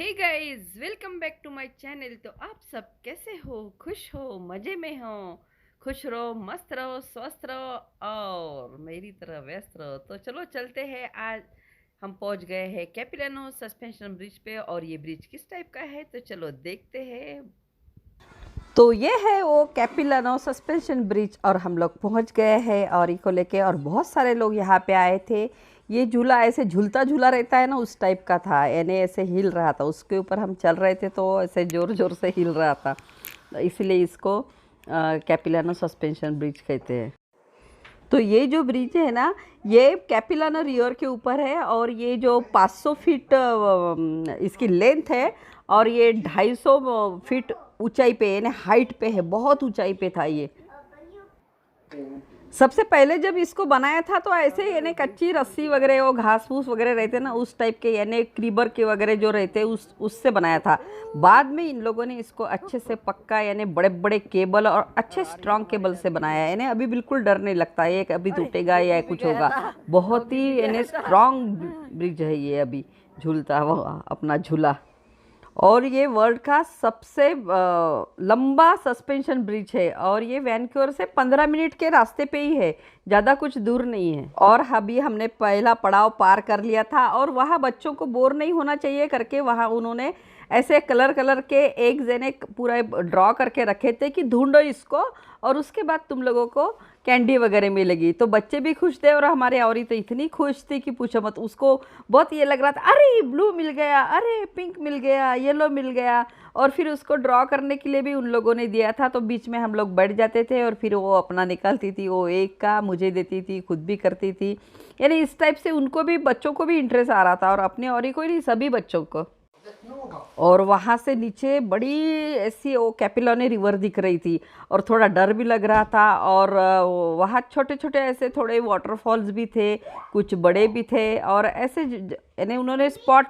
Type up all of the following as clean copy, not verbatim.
Hey guys, welcome back to my channel. तो आप सब कैसे हो? खुश हो? मजे में हो? खुश रहो, मस्त रहो, स्वस्थ रहो और मेरी तरह व्यस्त रहो। तो चलो चलते हैं। आज हम पहुंच गए हैं कैपिलानो सस्पेंशन ब्रिज पे और ये ब्रिज किस टाइप का है तो चलो देखते हैं। तो ये है वो कैपिलानो सस्पेंशन ब्रिज और हम लोग पहुंच गए हैं और को लेके और बहुत सारे लोग यहाँ पे आए थे। ये झूला ऐसे झूलता झूला रहता है ना, उस टाइप का था, यानी ऐसे हिल रहा था, उसके ऊपर हम चल रहे थे तो ऐसे ज़ोर ज़ोर से हिल रहा था, तो इसलिए इसको कैपिलानो सस्पेंशन ब्रिज कहते हैं। तो ये जो ब्रिज है ना, ये कैपिलानो रिवर के ऊपर है और ये जो 500 फीट इसकी लेंथ है और ये 250 फीट ऊंचाई पे, यानी हाइट पे है, बहुत ऊंचाई पे था ये। सबसे पहले जब इसको बनाया था तो ऐसे यानी कच्ची रस्सी वगैरह, वो घास फूस वगैरह रहते ना उस टाइप के, यानी क्रीबर के वगैरह जो रहते उससे बनाया था। बाद में इन लोगों ने इसको अच्छे से पक्का, यानी बड़े बड़े केबल और अच्छे स्ट्रांग केबल से बनाया, यानी अभी बिल्कुल डर नहीं लगता ये कभी टूटेगा या कुछ होगा। बहुत ही यानी स्ट्रांग ब्रिज है ये, अभी झूलता वो अपना झूला। और ये वर्ल्ड का सबसे लंबा सस्पेंशन ब्रिज है और ये वैनक्यूवर से 15 मिनट के रास्ते पे ही है, ज़्यादा कुछ दूर नहीं है। और अभी हमने पहला पड़ाव पार कर लिया था और वहाँ बच्चों को बोर नहीं होना चाहिए करके वहाँ उन्होंने ऐसे कलर कलर के एक जने पूरा ड्रॉ करके रखे थे कि ढूंढो इसको और उसके बाद तुम लोगों को कैंडी वगैरह मिलेगी। तो बच्चे भी खुश थे और हमारे औरी तो इतनी खुश थी कि पूछो मत। उसको बहुत ये लग रहा था, अरे ब्लू मिल गया, अरे पिंक मिल गया, येलो मिल गया। और फिर उसको ड्रॉ करने के लिए भी उन लोगों ने दिया था, तो बीच में हम लोग बैठ जाते थे और फिर वो अपना निकालती थी, वो एक का मुझे देती थी, खुद भी करती थी। यानी इस टाइप से उनको भी, बच्चों को भी इंटरेस्ट आ रहा था और अपने और ही को नहीं, सभी बच्चों को। और वहाँ से नीचे बड़ी ऐसी वो कैपिलानो रिवर दिख रही थी और थोड़ा डर भी लग रहा था। और वहाँ छोटे छोटे ऐसे थोड़े वाटरफॉल्स भी थे, कुछ बड़े भी थे और ऐसे यानी उन्होंने स्पॉट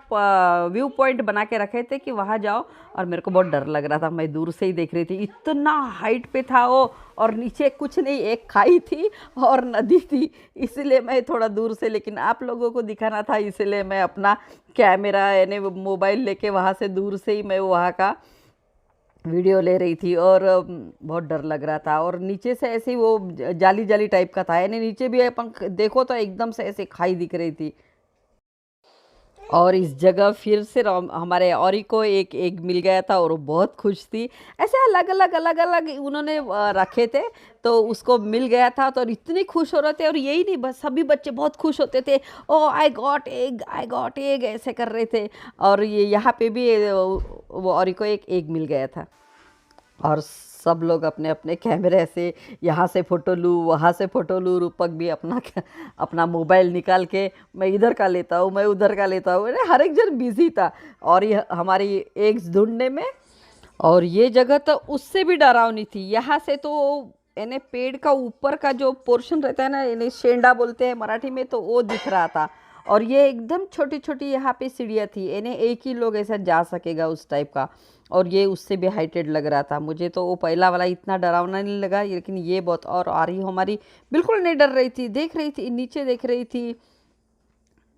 व्यू पॉइंट बना के रखे थे कि वहाँ जाओ। और मेरे को बहुत डर लग रहा था, मैं दूर से ही देख रही थी, इतना हाइट पे था वो और नीचे कुछ नहीं, एक खाई थी और नदी थी, इसलिए मैं थोड़ा दूर से, लेकिन आप लोगों को दिखाना था इसलिए मैं अपना कैमरा यानी मोबाइल लेके वहाँ से दूर से ही मैं वहाँ का वीडियो ले रही थी। और बहुत डर लग रहा था और नीचे से ऐसे ही वो जाली जाली टाइप का था, यानी नीचे भी अपन देखो तो एकदम से ऐसे खाई दिख रही थी। और इस जगह फिर से हमारे औरी को एक एग मिल गया था और वो बहुत खुश थी। ऐसे अलग अलग उन्होंने रखे थे तो उसको मिल गया था तो इतनी खुश हो रहे थे। और यही नहीं, बस सभी बच्चे बहुत खुश होते थे, oh I got egg, I got egg, ऐसे कर रहे थे। और ये यहाँ पे भी वो औरी को एक एग मिल गया था और सब लोग अपने अपने कैमरे से यहाँ से फ़ोटो लूँ, वहाँ से फ़ोटो लूँ। रूपक भी अपना अपना मोबाइल निकाल के, मैं इधर का लेता हूँ, मैं उधर का लेता हूँ, हर एक जन बिजी था और ये हमारी एग्स ढूंढने में। और ये जगह तो उससे भी डरावनी थी। यहाँ से तो यानी पेड़ का ऊपर का जो पोर्शन रहता है ना, यानी शेंडा बोलते हैं मराठी में, तो वो दिख रहा था। और ये एकदम छोटी छोटी यहाँ पे सीढ़ियाँ थी, यानी एक ही लोग ऐसा जा सकेगा उस टाइप का। और ये उससे भी हाइटेड लग रहा था। मुझे तो वो पहला वाला इतना डरावना नहीं लगा, लेकिन ये बहुत। और आ रही हमारी बिल्कुल नहीं डर रही थी, देख रही थी नीचे, देख रही थी,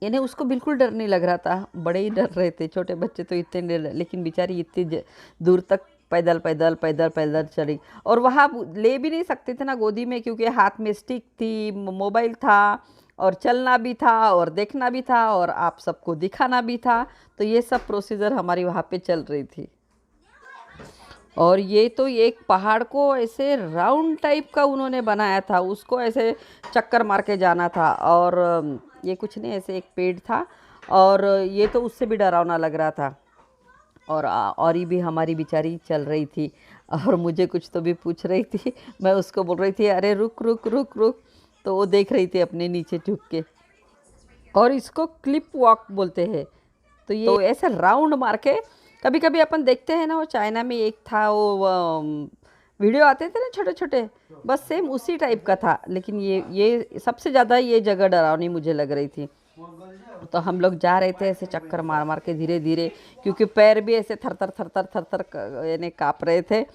यानी उसको बिल्कुल डर नहीं लग रहा था। बड़े ही डर रहे थे, छोटे बच्चे तो इतने डर, लेकिन बेचारी इतनी दूर तक पैदल पैदल पैदल पैदल चली। और वहाँ ले भी नहीं सकते थे ना गोदी में, क्योंकि हाथ में स्टिक थी, मोबाइल था और चलना भी था और देखना भी था और आप सबको दिखाना भी था। तो ये सब प्रोसीजर हमारी वहाँ पे चल रही थी। और ये तो एक पहाड़ को ऐसे राउंड टाइप का उन्होंने बनाया था, उसको ऐसे चक्कर मार के जाना था। और ये कुछ नहीं, ऐसे एक पेड़ था और ये तो उससे भी डरावना लग रहा था। और औरी भी हमारी बेचारी चल रही थी और मुझे कुछ तो भी पूछ रही थी, मैं उसको बोल रही थी अरे रुक रुक रुक रुक, तो वो देख रही थी अपने नीचे झुक के। और इसको क्लिप वॉक बोलते हैं। तो ये तो ऐसे राउंड मार के, कभी कभी अपन देखते हैं ना, वो चाइना में एक था वो वीडियो आते थे ना छोटे छोटे, बस सेम उसी टाइप का था। लेकिन ये सबसे ज़्यादा ये जगह डरावनी मुझे लग रही थी। तो हम लोग जा रहे थे ऐसे चक्कर मार मार के धीरे धीरे, क्योंकि पैर भी ऐसे थर थर थर थर थर थर यानी काँप रहे थे।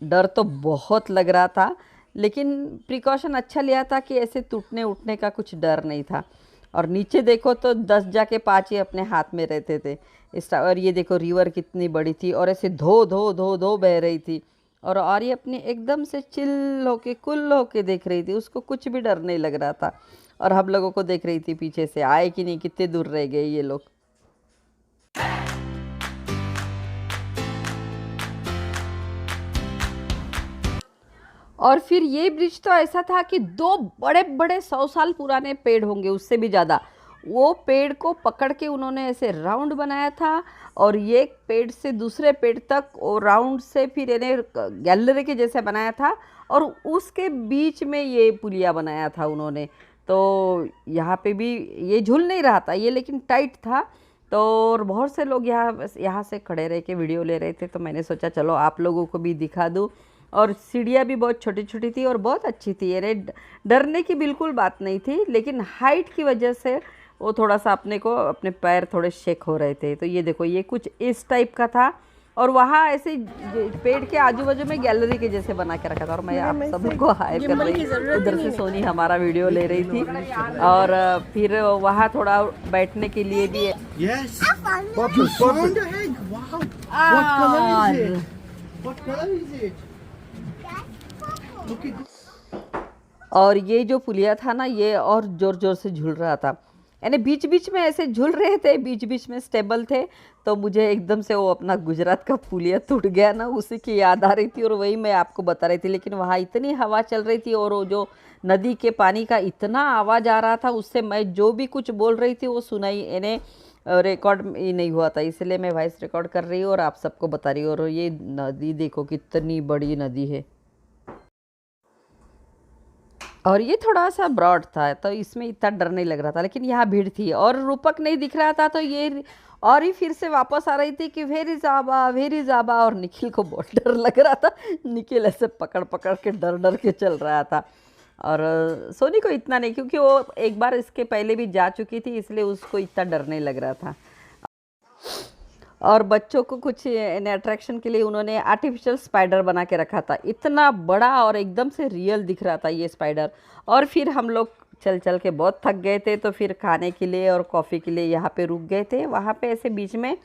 डर तो बहुत लग रहा था, लेकिन प्रिकॉशन अच्छा लिया था कि ऐसे टूटने उठने का कुछ डर नहीं था। और नीचे देखो तो 10 जाके 5 ही अपने हाथ में रहते थे और ये देखो रिवर कितनी बड़ी थी और ऐसे धो धो धो धो बह रही थी। और ये अपनी एकदम से चिल होके कुल होके देख रही थी, उसको कुछ भी डर नहीं लग रहा था। और हम लोगों को देख रही थी पीछे से, आए कि नहीं, कितने दूर रह गए ये लोग। और फिर ये ब्रिज तो ऐसा था कि 2 बड़े बड़े 100 साल पुराने पेड़ होंगे, उससे भी ज़्यादा, वो पेड़ को पकड़ के उन्होंने ऐसे राउंड बनाया था। और ये पेड़ से दूसरे पेड़ तक वो राउंड से फिर इन्हें गैलरी के जैसे बनाया था। और उसके बीच में ये पुलिया बनाया था उन्होंने। तो यहाँ पे भी ये झूल नहीं रहा था ये, लेकिन टाइट था। तो और बहुत से लोग यहाँ से खड़े रह के वीडियो ले रहे थे, तो मैंने सोचा चलो आप लोगों को भी दिखा दूँ। और सीढ़ियाँ भी बहुत छोटी छोटी थी और बहुत अच्छी थी। अरे डरने की बिल्कुल बात नहीं थी, लेकिन हाइट की वजह से वो थोड़ा सा अपने पैर थोड़े शेक हो रहे थे। तो ये देखो ये कुछ इस टाइप का था। और वहाँ ऐसे पेड़ के आजू बाजू में गैलरी के जैसे बना के रखा था। और मैं आप सब लोग को हाय कर रही, उधर से सोनी हमारा वीडियो ले रही थी। और फिर वहाँ थोड़ा बैठने के लिए भी Yes. Bob, you found a egg. Wow. What color is it? What color is it? Look at this. और ये जो पुलिया था ना, ये और ज़ोर ज़ोर से झूल रहा था। यानी बीच बीच में ऐसे झूल रहे थे, बीच बीच में स्टेबल थे। तो मुझे एकदम से वो अपना गुजरात का पुलिया टूट गया ना, उसी की याद आ रही थी और वही मैं आपको बता रही थी। लेकिन वहाँ इतनी हवा चल रही थी और वो जो नदी के पानी का इतना आवाज़ आ रहा था, उससे मैं जो भी कुछ बोल रही थी वो सुनाई इन्हें रिकॉर्ड ही नहीं हुआ था। इसलिए मैं वॉइस रिकॉर्ड कर रही हूँ और आप सबको बता रही हूँ। और ये नदी देखो कितनी बड़ी नदी है। और ये थोड़ा सा ब्रॉड था, तो इसमें इतना डर नहीं लग रहा था। लेकिन यहाँ भीड़ थी और रूपक नहीं दिख रहा था, तो ये और ही फिर से वापस आ रही थी कि वेरी जाबा वेरी जाबा। और निखिल को बहुत डर लग रहा था। निखिल ऐसे पकड़ पकड़ के डर डर के चल रहा था। और सोनी को इतना नहीं, क्योंकि वो एक बार इसके पहले भी जा चुकी थी, इसलिए उसको इतना डर नहीं लग रहा था। और बच्चों को कुछ अट्रैक्शन के लिए उन्होंने आर्टिफिशियल स्पाइडर बना के रखा था, इतना बड़ा और एकदम से रियल दिख रहा था ये स्पाइडर। और फिर हम लोग चल चल के बहुत थक गए थे, तो फिर खाने के लिए और कॉफ़ी के लिए यहाँ पे रुक गए थे। वहाँ पे ऐसे बीच में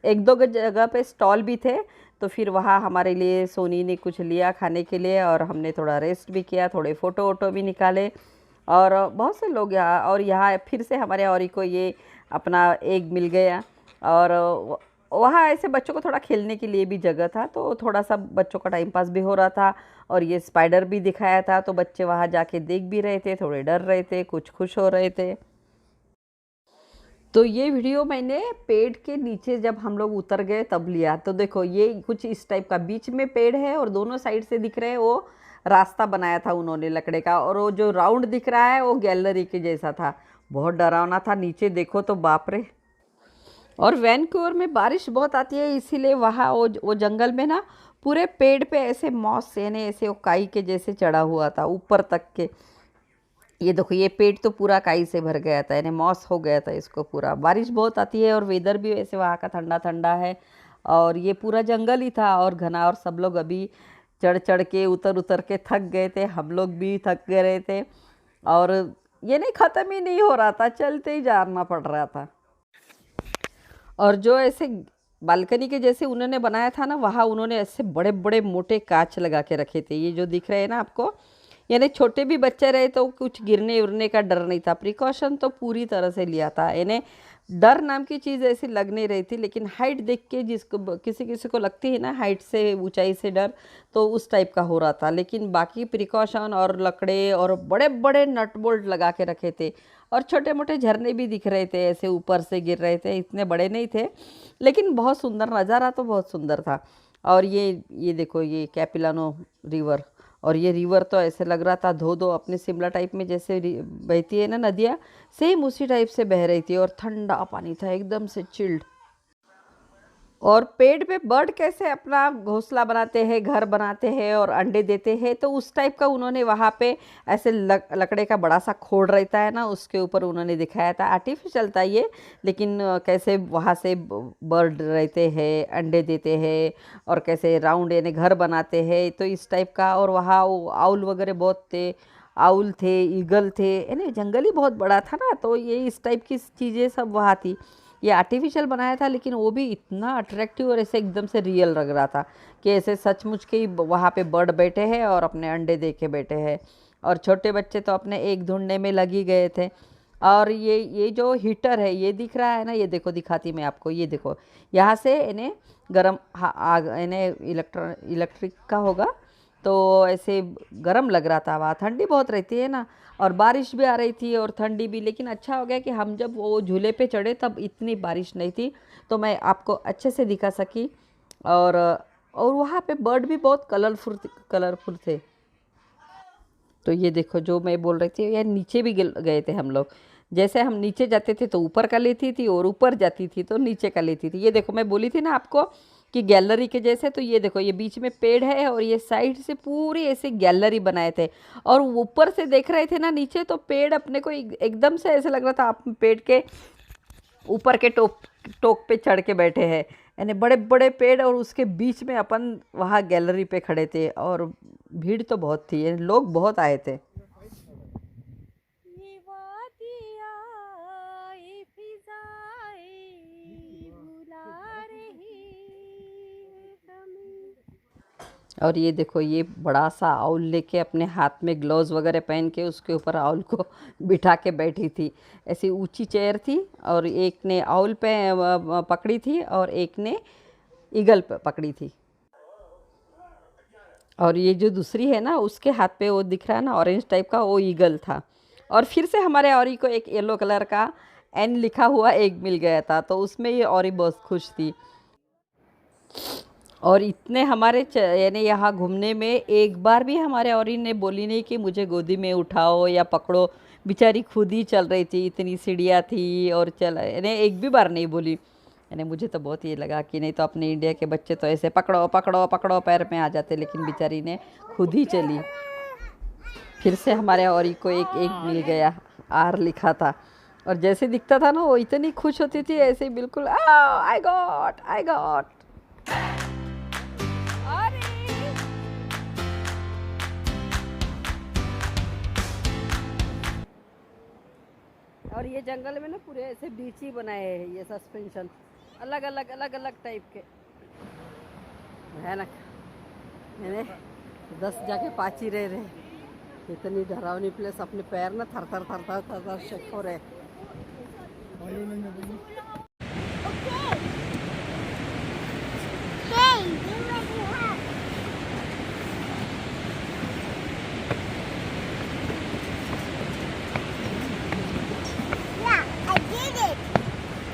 1-2 जगह पे स्टॉल भी थे, तो फिर वहाँ हमारे लिए सोनी ने कुछ लिया खाने के लिए और हमने थोड़ा रेस्ट भी किया, थोड़े फ़ोटो वोटो भी निकाले। और बहुत से लोग यहाँ फिर से हमारे औरी को ये अपना एग मिल गया। और वहाँ ऐसे बच्चों को थोड़ा खेलने के लिए भी जगह था, तो थोड़ा सा बच्चों का टाइम पास भी हो रहा था। और ये स्पाइडर भी दिखाया था, तो बच्चे वहाँ जाके देख भी रहे थे, थोड़े डर रहे थे, कुछ खुश हो रहे थे। तो ये वीडियो मैंने पेड़ के नीचे जब हम लोग उतर गए तब लिया। तो देखो ये कुछ इस टाइप का बीच में पेड़ है और दोनों साइड से दिख रहे हैं, वो रास्ता बनाया था उन्होंने लकड़े का। और वो जो राउंड दिख रहा है वो गैलरी के जैसा था, बहुत डरावना था। नीचे देखो तो बाप रे। और वैनकूवर में बारिश बहुत आती है, इसीलिए वहाँ वो जंगल में ना पूरे पेड़ पे ऐसे मॉस यानी ऐसे वो काई के जैसे चढ़ा हुआ था ऊपर तक के। ये देखो ये पेड़ तो पूरा काई से भर गया था, यानी मॉस हो गया था इसको पूरा। बारिश बहुत आती है और वेदर भी वैसे वहाँ का ठंडा ठंडा है। और ये पूरा जंगल ही था और घना, और सब लोग अभी चढ़ चढ़ के उतर उतर के थक गए थे, हम लोग भी थक गए रहे थे। और ये नहीं ख़त्म ही नहीं हो रहा था, चलते ही जाना पड़ रहा था। और जो ऐसे बालकनी के जैसे उन्होंने बनाया था ना, वहाँ उन्होंने ऐसे बड़े बड़े मोटे कांच लगा के रखे थे, ये जो दिख रहे हैं ना आपको। यानी छोटे भी बच्चे रहे तो कुछ गिरने उरने का डर नहीं था, प्रिकॉशन तो पूरी तरह से लिया था। यानी डर नाम की चीज़ ऐसी लग नहीं रही थी। लेकिन हाइट देख के जिसको किसी किसी को लगती है ना हाइट से, ऊंचाई से डर, तो उस टाइप का हो रहा था। लेकिन बाकी प्रिकॉशन और लकड़े और बड़े बड़े नट बोल्ट लगा के रखे थे। और छोटे मोटे झरने भी दिख रहे थे, ऐसे ऊपर से गिर रहे थे, इतने बड़े नहीं थे, लेकिन बहुत सुंदर नज़ारा तो बहुत सुंदर था। और ये देखो ये कैपिलानो रिवर। और ये रिवर तो ऐसे लग रहा था धो धो अपने शिमला टाइप में जैसे बहती है ना नदियाँ, सेम उसी टाइप से बह रही थी। और ठंडा पानी था एकदम से चिल्ड। और पेड़ पे बर्ड कैसे अपना घोंसला बनाते हैं, घर बनाते हैं और अंडे देते हैं, तो उस टाइप का उन्होंने वहाँ पे ऐसे लकड़े का बड़ा सा खोड़ रहता है ना, उसके ऊपर उन्होंने दिखाया था। आर्टिफिशियल था ये, लेकिन कैसे वहाँ से बर्ड रहते हैं, अंडे देते हैं और कैसे राउंड यानी घर बनाते हैं, तो इस टाइप का। और वहाँ वो आउल वगैरह बहुत थे, आउल थे, ईगल थे, यानी जंगल ही बहुत बड़ा था ना, तो ये इस टाइप की चीज़ें सब वहाँ थी। ये आर्टिफिशियल बनाया था लेकिन वो भी इतना अट्रैक्टिव और ऐसे एकदम से रियल लग रहा था कि ऐसे सचमुच के ही वहाँ पे बर्ड बैठे हैं और अपने अंडे दे के बैठे हैं, और छोटे बच्चे तो अपने एक ढूंढने में लगी गए थे। और ये जो हीटर है ये दिख रहा है ना, ये देखो दिखाती मैं आपको, ये देखो यहाँ से इन्हें गरम आग इन्हें इलेक्ट्रिक का होगा, तो ऐसे गरम लग रहा था। वहाँ ठंडी बहुत रहती है ना, और बारिश भी आ रही थी और ठंडी भी, लेकिन अच्छा हो गया कि हम जब वो झूले पे चढ़े तब इतनी बारिश नहीं थी, तो मैं आपको अच्छे से दिखा सकी। और वहाँ पे बर्ड भी बहुत कलरफुल थे। तो ये देखो जो मैं बोल रही थी यार, नीचे भी गए थे हम लोग। जैसे हम नीचे जाते थे तो ऊपर का लेती थी, और ऊपर जाती थी तो नीचे का लेती थी। ये देखो मैं बोली थी ना आपको कि गैलरी के जैसे, तो ये देखो ये बीच में पेड़ है और ये साइड से पूरी ऐसे गैलरी बनाए थे, और ऊपर से देख रहे थे ना नीचे, तो पेड़ अपने को एकदम से ऐसे लग रहा था आप पेड़ के ऊपर के टोक पे चढ़ के बैठे हैं, यानी बड़े बड़े पेड़, और उसके बीच में अपन वहाँ गैलरी पे खड़े थे। और भीड़ तो बहुत थी, लोग बहुत आए थे। और ये देखो ये बड़ा सा आउल लेके अपने हाथ में ग्लव्स वगैरह पहन के उसके ऊपर आउल को बिठा के बैठी थी। ऐसी ऊंची चेयर थी, और एक ने आउल पे पकड़ी थी और एक ने ईगल पे पकड़ी थी। और ये जो दूसरी है ना उसके हाथ पे वो दिख रहा है ना ऑरेंज टाइप का, वो ईगल था। और फिर से हमारे औरी को एक येलो कलर का एन लिखा हुआ एग मिल गया था, तो उसमें ये औरी बहुत खुश थी। और इतने हमारे यानी यहाँ घूमने में एक बार भी हमारे औरी ने बोली नहीं कि मुझे गोदी में उठाओ या पकड़ो, बेचारी खुद ही चल रही थी, इतनी सीढ़ियाँ थी और चल, यानी एक भी बार नहीं बोली। यानी मुझे तो बहुत ये लगा कि नहीं तो अपने इंडिया के बच्चे तो ऐसे पकड़ो पकड़ो पकड़ो पैर में आ जाते, लेकिन बेचारी ने खुद ही चली। फिर से हमारे औरी को एक एग मिल गया, आर लिखा था, और जैसे दिखता था ना वो इतनी खुश होती थी, ऐसे बिल्कुल आई गॉट। और ये जंगल में ना पूरे ऐसे बीच ही बनाए हैं ये सस्पेंशन, अलग अलग टाइप के भयानक। मैंने 10 जाके पाची रहे इतनी डरावनी प्लेस, अपने पैर ना थर थर शेक हो रहे।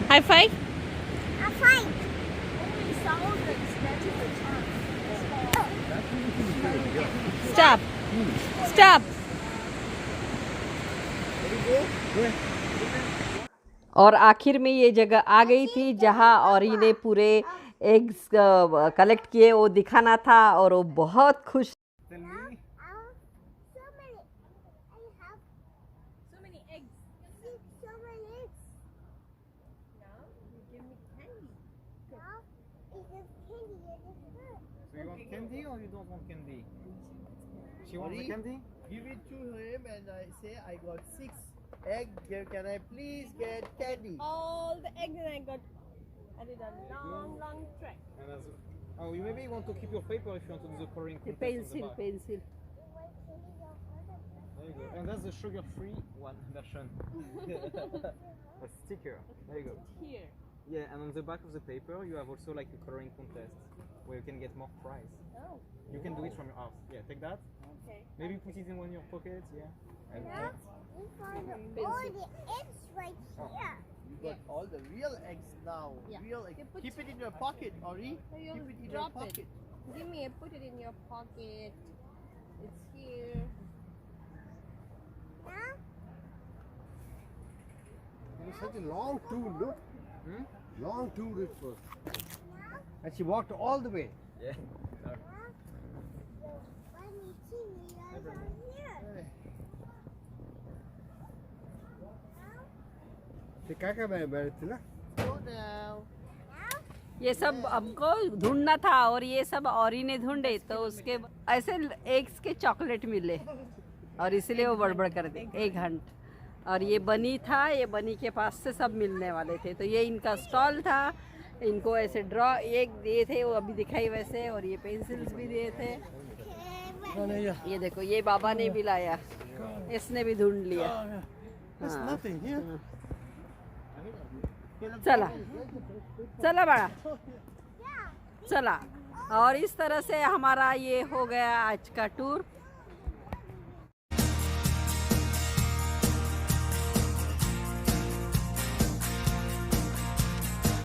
High five. Stop. और आखिर में ये जगह आ गई थी जहाँ औरी ने पूरे एग्स कलेक्ट किए, वो दिखाना था, और वो बहुत खुश। So you want candy or you don't want candy? She wants the candy? Give it to him and I say I got 6 eggs. Can I please get candy? All the eggs and I did a long trek. And oh, you maybe want to keep your paper if you want to do the coloring contest. Pencil There you go. And that's the sugar-free one version. A sticker. There you go. Here. Yeah, and on the back of the paper you have also like a coloring contest where you can get more prize. Oh. You can do it from your house. Yeah, take that. Okay. Maybe put it in one of your pockets. Yeah. And We found all the eggs right here. you got all the real eggs now. Yeah. Real eggs. You put- Keep it in your pocket, Ori. So you Keep it in drop your it. pocket. Give me put it in your pocket. It's here. Now, It's such a long tool, look. long tool it was. And she walked all the way. Yeah. Bunny teeny are down here. Go now. ये सब हमको ढूंढना था, और ये सब औरी ने ढूंढे, तो उसके ऐसे एग्स के चॉकलेट मिले। और इसीलिए वो बड़बड़ कर दे। एक घंट। और ये बनी था, ये बनी के पास से सब मिलने वाले थे। तो ये इनका स्टॉल था। इनको ऐसे ड्रॉ एक दिए थे, वो अभी दिखाई वैसे, और ये पेंसिल्स भी दिए थे। ये देखो, ये बाबा ने भी लाया, इसने भी ढूंढ लिया। There's हाँ। nothing here. चला चला बड़ा, चला। और इस तरह से हमारा ये हो गया आज का टूर।